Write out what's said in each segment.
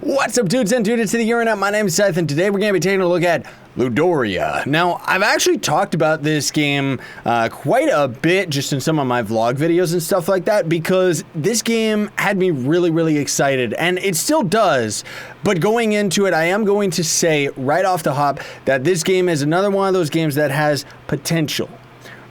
What's up, dudes and dudettes to the Internet? My name is Seth, and today we're going to be taking a look at Ludoria. Now, I've actually talked about this game quite a bit just in some of my vlog videos and stuff like that, because this game had me really excited, and it still does. But going into it, I am going to say right off the hop that this game is another one of those games that has potential.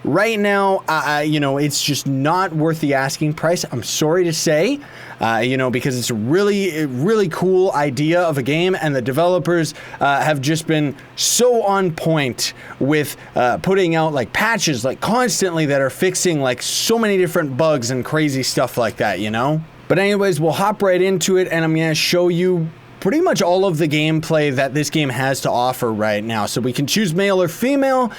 Right now, it's just not worth the asking price. I'm sorry to say, because it's a really cool idea of a game, and the developers have just been so on point with putting out like patches like constantly that are fixing like so many different bugs and crazy stuff like that, you know? But anyways, we'll hop right into it, and I'm going to show you pretty much all of the gameplay that this game has to offer right now. So we can choose male or female,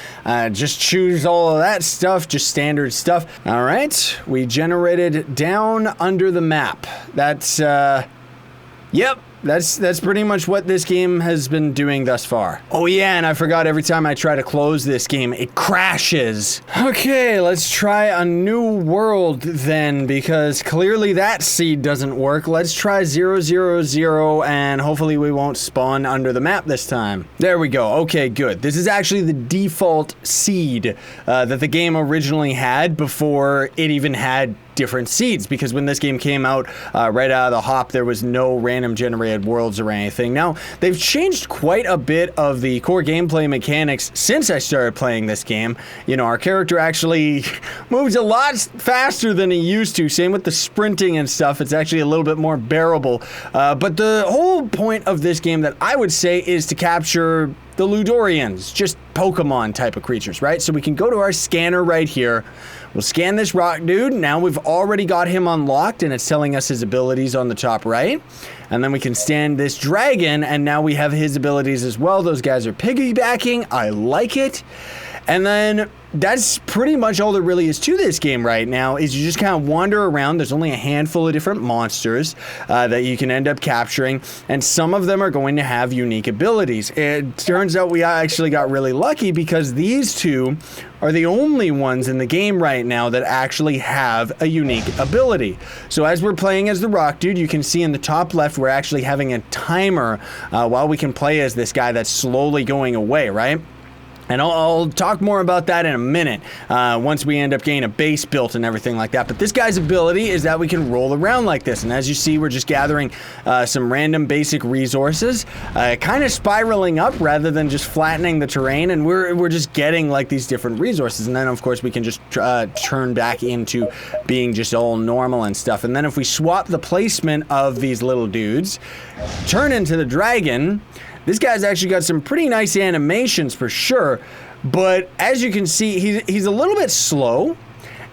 just choose all of that stuff, just standard stuff. All right, we generated down under the map. That's, yep. That's pretty much what this game has been doing thus far. Oh yeah, and I forgot, every time I try to close this game, it crashes. Okay, let's try a new world then, because clearly that seed doesn't work. Let's try 000, and hopefully we won't spawn under the map this time. There we go. Okay, good. This is actually the default seed that the game originally had before it even had different seeds, because when this game came out right out of the hop, there was no random generated worlds or anything. Now, they've changed quite a bit of the core gameplay mechanics since I started playing this game. You know, our character actually moves a lot faster than he used to. Same with the sprinting and stuff. It's actually a little bit more bearable. But the whole point of this game that I would say is to capture the Ludorians, just Pokemon type of creatures, right? So we can go to our scanner right here. We'll scan this rock dude. Now we've already got him unlocked, and it's telling us his abilities on the top right. And then we can scan this dragon, and now we have his abilities as well. Those guys are piggybacking. I like it. And then that's pretty much all there really is to this game right now, is you just kind of wander around. There's only a handful of different monsters that you can end up capturing, and some of them are going to have unique abilities. It turns out we actually got really lucky, because these two are the only ones in the game right now that actually have a unique ability. So as we're playing as the rock dude, you can see in the top left we're actually having a timer while we can play as this guy that's slowly going away, right? And I'll talk more about that in a minute once we end up getting a base built and everything like that. But this guy's ability is that we can roll around like this. And as you see, we're just gathering some random basic resources, kind of spiraling up rather than just flattening the terrain. And we're just getting like these different resources. And then, of course, we can just turn back into being just all normal and stuff. And then if we swap the placement of these little dudes, turn into the dragon, this guy's actually got some pretty nice animations for sure, but as you can see, he's a little bit slow,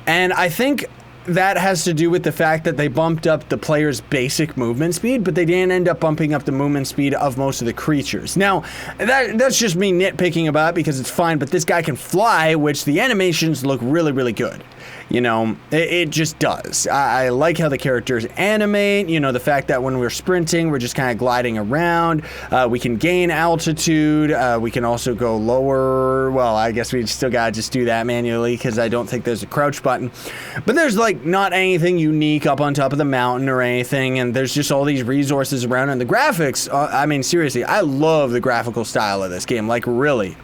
and I think that has to do with the fact that they bumped up the player's basic movement speed, but they didn't end up bumping up the movement speed of most of the creatures. Now, that's just me nitpicking about it because it's fine, but this guy can fly, which the animations look really good. You know, it just does. I like how the characters animate, you know, the fact that when we're sprinting, we're just kind of gliding around. We can gain altitude. We can also go lower. Well, I guess we still gotta just do that manually because I don't think there's a crouch button. But there's like not anything unique up on top of the mountain or anything, and there's just all these resources around, and the graphics, I mean, seriously, I love the graphical style of this game, like really.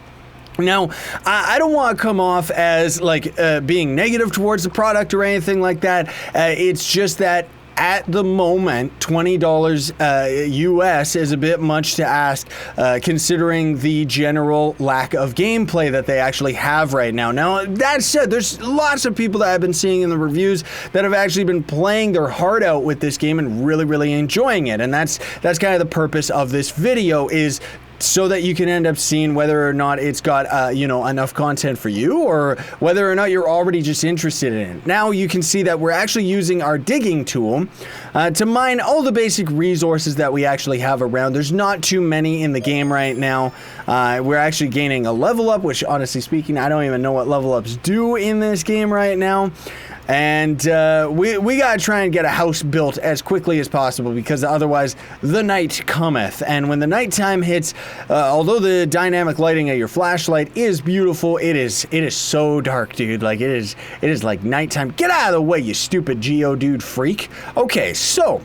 Now, I don't want to come off as like being negative towards the product or anything like that. It's just that at the moment, $20 US is a bit much to ask, considering the general lack of gameplay that they actually have right now. Now, that said, there's lots of people that I've been seeing in the reviews that have actually been playing their heart out with this game and really enjoying it. And that's kind of the purpose of this video, is so that you can end up seeing whether or not it's got, enough content for you, or whether or not you're already just interested in it. Now you can see that we're actually using our digging tool to mine all the basic resources that we actually have around. There's not too many in the game right now. We're actually gaining a level up, which honestly speaking, I don't even know what level ups do in this game right now. And we gotta try and get a house built as quickly as possible, because otherwise the night cometh. And when the nighttime hits, although the dynamic lighting of your flashlight is beautiful, it is so dark, dude. Like it is like nighttime. Get out of the way, you stupid Geodude freak. Okay, so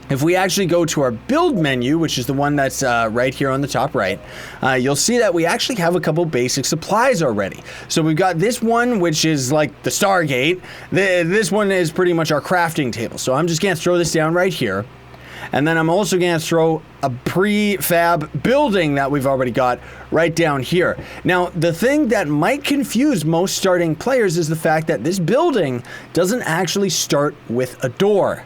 If we actually go to our build menu, which is the one that's right here on the top right, you'll see that we actually have a couple basic supplies already. So we've got this one, which is like the Stargate. This one is pretty much our crafting table. So I'm just going to throw this down right here. And then I'm also going to throw a prefab building that we've already got right down here. Now, the thing that might confuse most starting players is the fact that this building doesn't actually start with a door.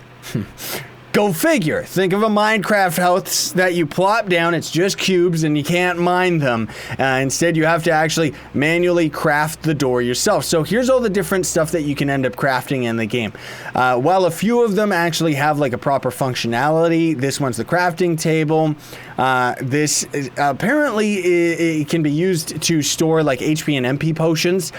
Go figure. Think of a Minecraft house that you plop down. It's just cubes and you can't mine them. Instead, you have to actually manually craft the door yourself. So here's all the different stuff that you can end up crafting in the game. While a few of them actually have like a proper functionality, this one's the crafting table. This is, apparently it can be used to store like HP and MP potions.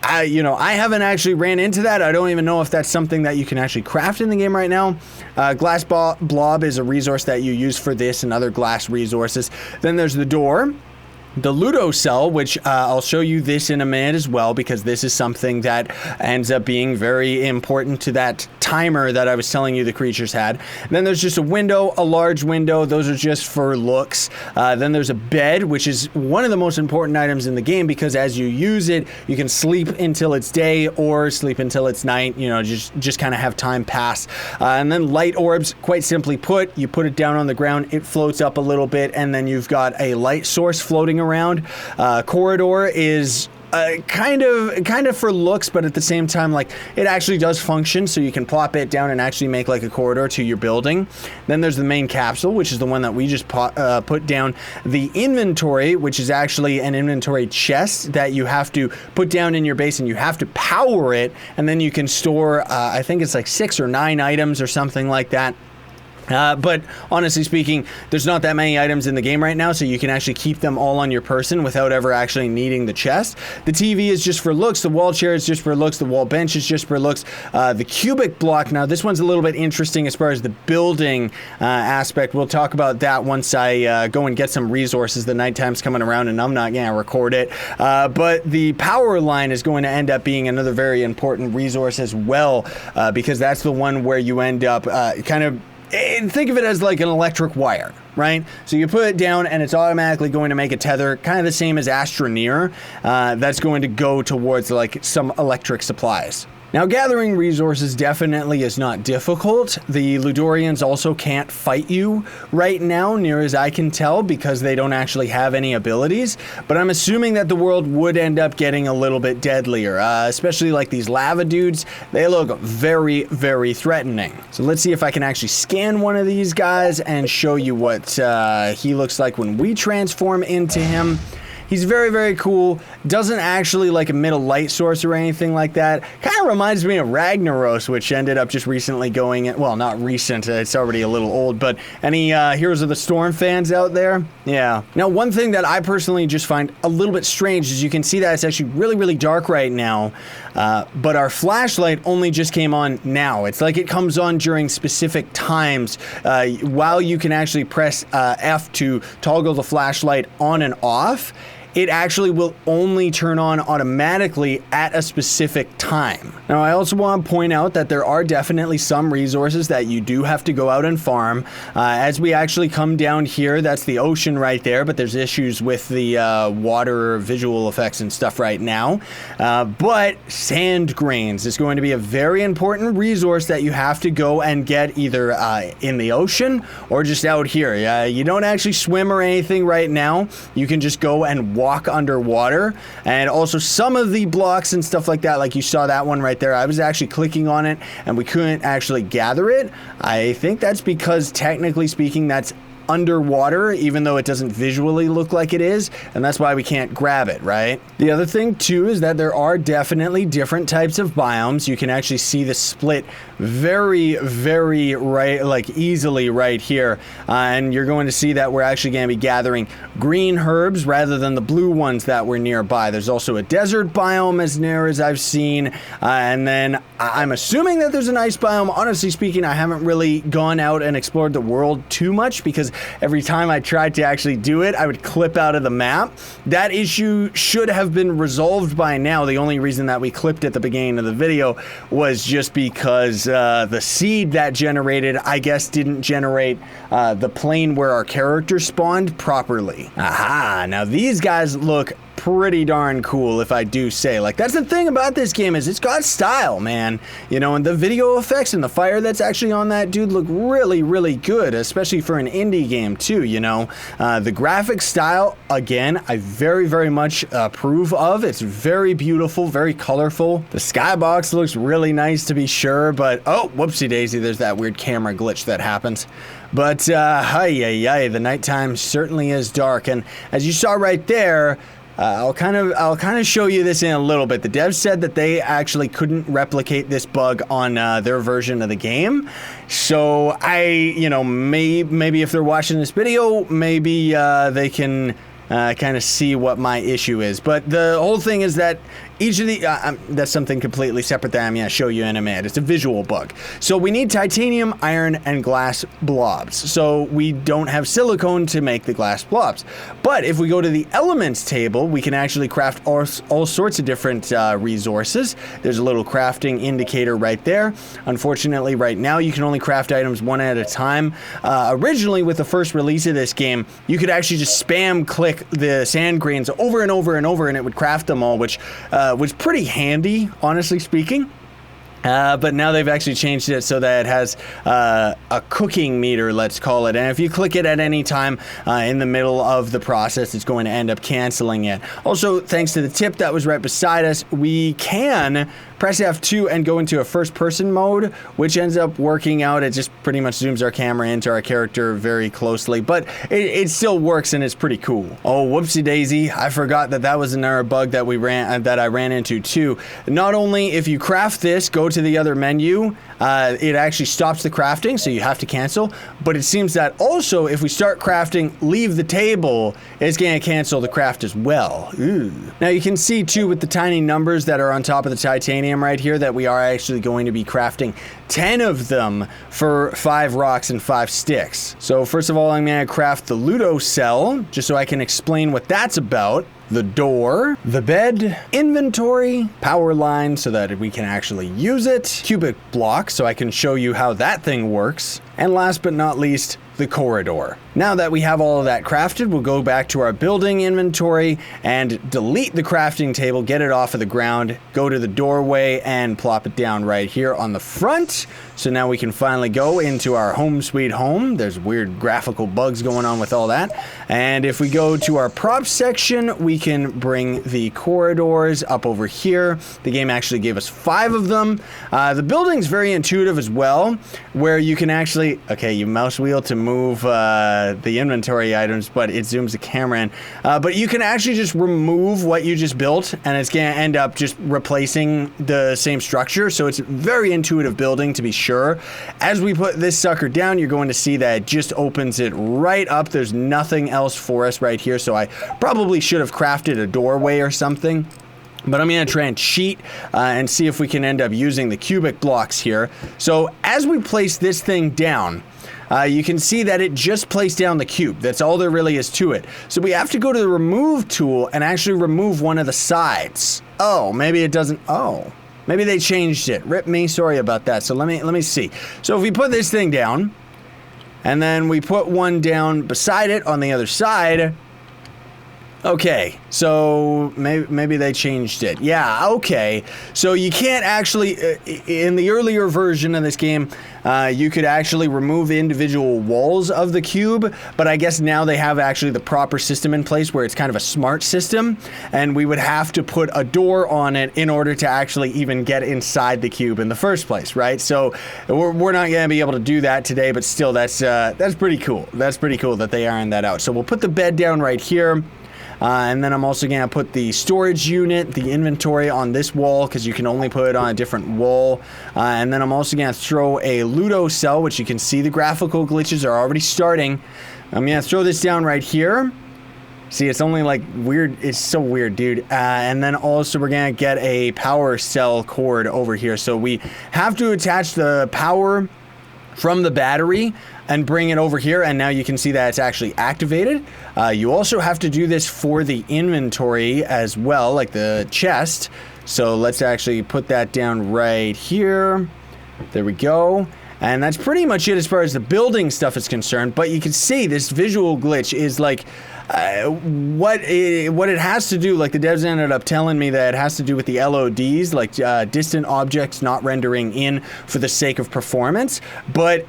I haven't actually ran into that. I don't even know if that's something that you can actually craft in the game right now. Glass blob is a resource that you use for this and other glass resources. Then there's the door. The Ludo cell, which I'll show you this in a minute as well, because this is something that ends up being very important to that timer that I was telling you the creatures had. Then there's just a window, a large window. Those are just for looks. Then there's a bed, which is one of the most important items in the game, because as you use it, you can sleep until it's day or sleep until it's night. Just kind of have time pass. And then light orbs, quite simply put, you put it down on the ground, it floats up a little bit, and then you've got a light source floating around. Corridor is kind of for looks, but at the same time, like, it actually does function, so you can plop it down and actually make like a corridor to your building. Then there's the main capsule, which is the one that we just put down. The inventory, which is actually an inventory chest that you have to put down in your base, and you have to power it, and then you can store I think it's like 6 or 9 items or something like that. But honestly speaking, there's not that many items in the game right now, so you can actually keep them all on your person without ever actually needing the chest. The TV is just for looks. The wall chair is just for looks. The wall bench is just for looks. The cubic block, now this one's a little bit interesting as far as the building aspect. We'll talk about that once I go and get some resources. The nighttime's coming around and I'm not going to record it. But the power line is going to end up being another very important resource as well, because that's the one where you end up think of it as like an electric wire, right? So you put it down and it's automatically going to make a tether, kind of the same as Astroneer, that's going to go towards like some electric supplies. Now, gathering resources definitely is not difficult. The Ludorians also can't fight you right now, near as I can tell, because they don't actually have any abilities. But I'm assuming that the world would end up getting a little bit deadlier, especially like these lava dudes. They look very, very threatening. So let's see if I can actually scan one of these guys and show you what he looks like when we transform into him. He's very, very cool. Doesn't actually like emit a light source or anything like that. Kind of reminds me of Ragnaros, which ended up just recently going, well, not recent, it's already a little old, but any Heroes of the Storm fans out there? Yeah. Now, one thing that I personally just find a little bit strange is you can see that it's actually really, really dark right now, but our flashlight only just came on now. It's like it comes on during specific times, while you can actually press F to toggle the flashlight on and off. It actually will only turn on automatically at a specific time. Now, I also want to point out that there are definitely some resources that you do have to go out and farm. As we actually come down here, that's the ocean right there, but there's issues with the water visual effects and stuff right now. But sand grains is going to be a very important resource that you have to go and get either in the ocean or just out here. You don't actually swim or anything right now. You can just go and walk underwater. And also some of the blocks and stuff like that, like you saw that one right there, I was actually clicking on it and we couldn't actually gather it. I think that's because technically speaking that's underwater, even though it doesn't visually look like it is, and that's why we can't grab it, right? The other thing too is that there are definitely different types of biomes. You can actually see the split very, very easily right here, and you're going to see that we're actually going to be gathering green herbs rather than the blue blue ones that were nearby. There's also a desert biome as near as I've seen, and then I'm assuming that there's an ice biome. Honestly speaking, I haven't really gone out and explored the world too much because every time I tried to actually do it, I would clip out of the map. That issue should have been resolved by now. The only reason that we clipped at the beginning of the video was just because the seed that generated, I guess, didn't generate the plane where our character spawned properly. Aha, now these guys look pretty darn cool, if I do say. Like, that's the thing about this game, is it's got style, man. You know, and the video effects and the fire that's actually on that dude look really, really good, especially for an indie game too, you know. The graphic style, again, I very, very much approve of. It's very beautiful, very colorful. The skybox looks really nice, to be sure, but oh, whoopsie daisy, there's that weird camera glitch that happens. But the nighttime certainly is dark, and as you saw right there, I'll kind of show you this in a little bit. The devs said that they actually couldn't replicate this bug on their version of the game. So you know, maybe if they're watching this video, maybe they can kind of see what my issue is. But the whole thing is that each of the, that's something completely separate that I'm going to show you in a minute. It's a visual bug. So we need titanium, iron, and glass blobs. So we don't have silicone to make the glass blobs. But if we go to the elements table, we can actually craft all sorts of different resources. There's a little crafting indicator right there. Unfortunately, right now, you can only craft items one at a time. Originally, with the first release of this game, you could actually just spam click the sand grains over and over and over, and it would craft them all, which was pretty handy, honestly speaking. But now they've actually changed it so that it has a cooking meter, let's call it. And if you click it at any time in the middle of the process, it's going to end up canceling it. Also, thanks to the tip that was right beside us, we can press F2 and go into a first-person mode, which ends up working out. It just pretty much zooms our camera into our character very closely, but it still works and it's pretty cool. Oh, whoopsie daisy! I forgot that was another bug that I ran into too. Not only if you craft this, go to the other menu, it actually stops the crafting, so you have to cancel. But it seems that also if we start crafting, leave the table, it's going to cancel the craft as well. Ooh. Now you can see too with the tiny numbers that are on top of the titanium right here that we are actually going to be crafting 10 of them for 5 rocks and 5 sticks. So first of all, I'm going to craft the Ludo cell just so I can explain what that's about. The door, the bed, inventory, power line so that we can actually use it, cubic block so I can show you how that thing works, and last but not least, the corridor. Now that we have all of that crafted, we'll go back to our building inventory and delete the crafting table, get it off of the ground, go to the doorway and plop it down right here on the front. So now we can finally go into our home sweet home. There's weird graphical bugs going on with all that. And if we go to our props section, we can bring the corridors up over here. The game actually gave us 5 of them. The building's very intuitive as well, where you can actually, okay, you mouse wheel to move the inventory items, but it zooms the camera in. But you can actually just remove what you just built, and it's going to end up just replacing the same structure. So it's a very intuitive building, to be sure. As we put this sucker down, you're going to see that it just opens it right up. There's nothing else for us right here, so I probably should have crafted a doorway or something. But I'm going to try and cheat and see if we can end up using the cubic blocks here. So as we place this thing down, you can see that it just placed down the cube. That's all there really is to it. So we have to go to the remove tool and actually remove one of the sides. Oh, maybe it doesn't. Oh, maybe they changed it. Rip me. Sorry about that. So let me see. So if we put this thing down and then we put one down beside it on the other side. Okay, so maybe they changed it. Yeah, okay. So you can't actually, in the earlier version of this game, you could actually remove individual walls of the cube, but I guess now they have actually the proper system in place where it's kind of a smart system, and we would have to put a door on it in order to actually even get inside the cube in the first place, right? So we're not going to be able to do that today, but still, that's pretty cool. That's pretty cool that they ironed that out. So we'll put the bed down right here. And then I'm also going to put the storage unit, the inventory on this wall because you can only put it on a different wall. And then I'm also going to throw a Ludo cell, which you can see the graphical glitches are already starting. I'm going to throw this down right here. See, it's only like weird. It's so weird, dude. And then also we're gonna get a power cell cord over here. So we have to attach the power from the battery and bring it over here, and now you can see that it's actually activated. You also have to do this for the inventory as well, like the chest. So let's actually put that down right here. There we go. And that's pretty much it as far as the building stuff is concerned. But you can see this visual glitch is like what it has to do. Like the devs ended up telling me that it has to do with the LODs, like distant objects not rendering in for the sake of performance. But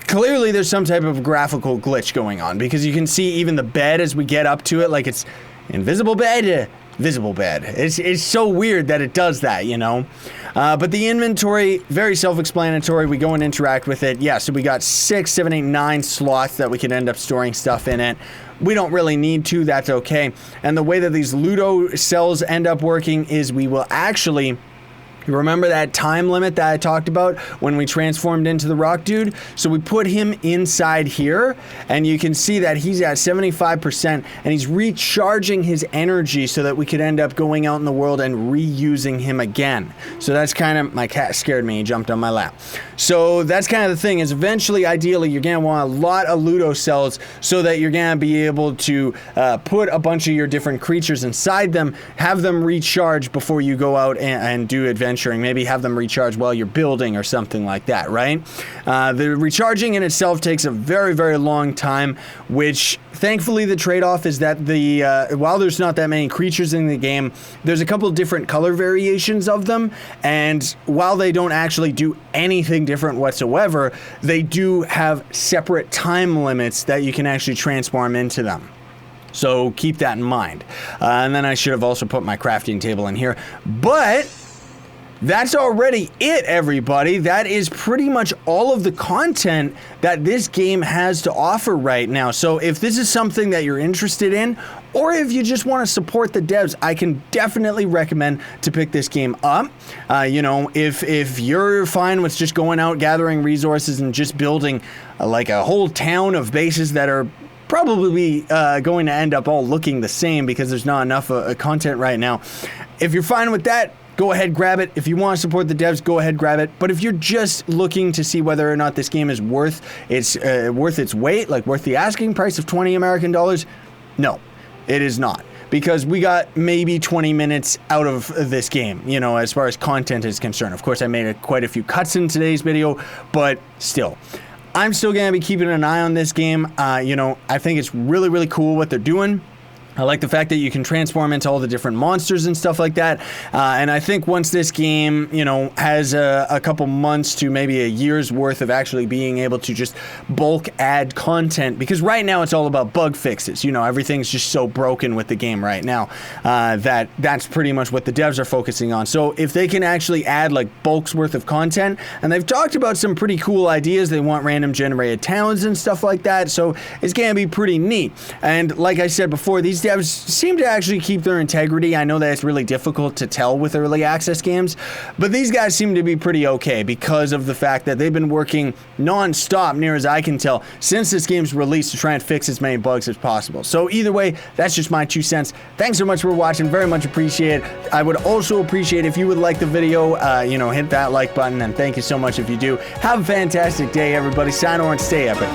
clearly there's some type of graphical glitch going on, because you can see even the bed as we get up to it, like it's invisible bed. Visible bed. It's so weird that it does that, you know? But the inventory, very self-explanatory. We go and interact with it. Yeah, so we got 6, 7, 8, 9 slots that we can end up storing stuff in it. We don't really need to, that's okay. And the way that these Ludo cells end up working is we will actually... Remember that time limit that I talked about when we transformed into the rock dude? So we put him inside here, and you can see that he's at 75%, and he's recharging his energy so that we could end up going out in the world and reusing him again. So that's kind of, my cat scared me, he jumped on my lap. So that's kind of the thing, is eventually, ideally, you're gonna want a lot of Ludo cells so that you're gonna be able to put a bunch of your different creatures inside them, have them recharge before you go out and do adventure. Maybe have them recharge while you're building or something like that, right? The recharging in itself takes a very, very long time, which thankfully the trade-off is that while there's not that many creatures in the game, there's a couple different color variations of them, and while they don't actually do anything different whatsoever, they do have separate time limits that you can actually transform into them. So keep that in mind. And then I should have also put my crafting table in here, but that's already it, everybody. That is pretty much all of the content that this game has to offer right now. So if this is something that you're interested in, or if you just want to support the devs, I can definitely recommend to pick this game up. You know, if you're fine with just going out, gathering resources, and just building like a whole town of bases that are probably going to end up all looking the same because there's not enough content right now. If you're fine with that, go ahead, grab it. If you want to support the devs, go ahead, grab it. But if you're just looking to see whether or not this game is worth its weight, like worth the asking price of 20 American dollars, no, it is not. Because we got maybe 20 minutes out of this game, you know, as far as content is concerned. Of course, I made quite a few cuts in today's video, but still. I'm still going to be keeping an eye on this game. You know, I think it's really, really cool what they're doing. I like the fact that you can transform into all the different monsters and stuff like that. And I think once this game, you know, has a couple months to maybe a year's worth of actually being able to just bulk add content, because right now it's all about bug fixes. You know, everything's just so broken with the game right now that's pretty much what the devs are focusing on. So if they can actually add like bulk's worth of content, and they've talked about some pretty cool ideas. They want random generated towns and stuff like that. So it's going to be pretty neat. And like I said before, these devs seem to actually keep their integrity. I know that it's really difficult to tell with early access games, but these guys seem to be pretty okay because of the fact that they've been working non-stop, near as I can tell, since this game's release to try and fix as many bugs as possible. So either way, that's just my 2 cents. Thanks so much for watching. Very much appreciate it. I would also appreciate if you would like the video, you know, hit that like button, and thank you so much if you do. Have a fantastic day, everybody. Sign on and stay epic.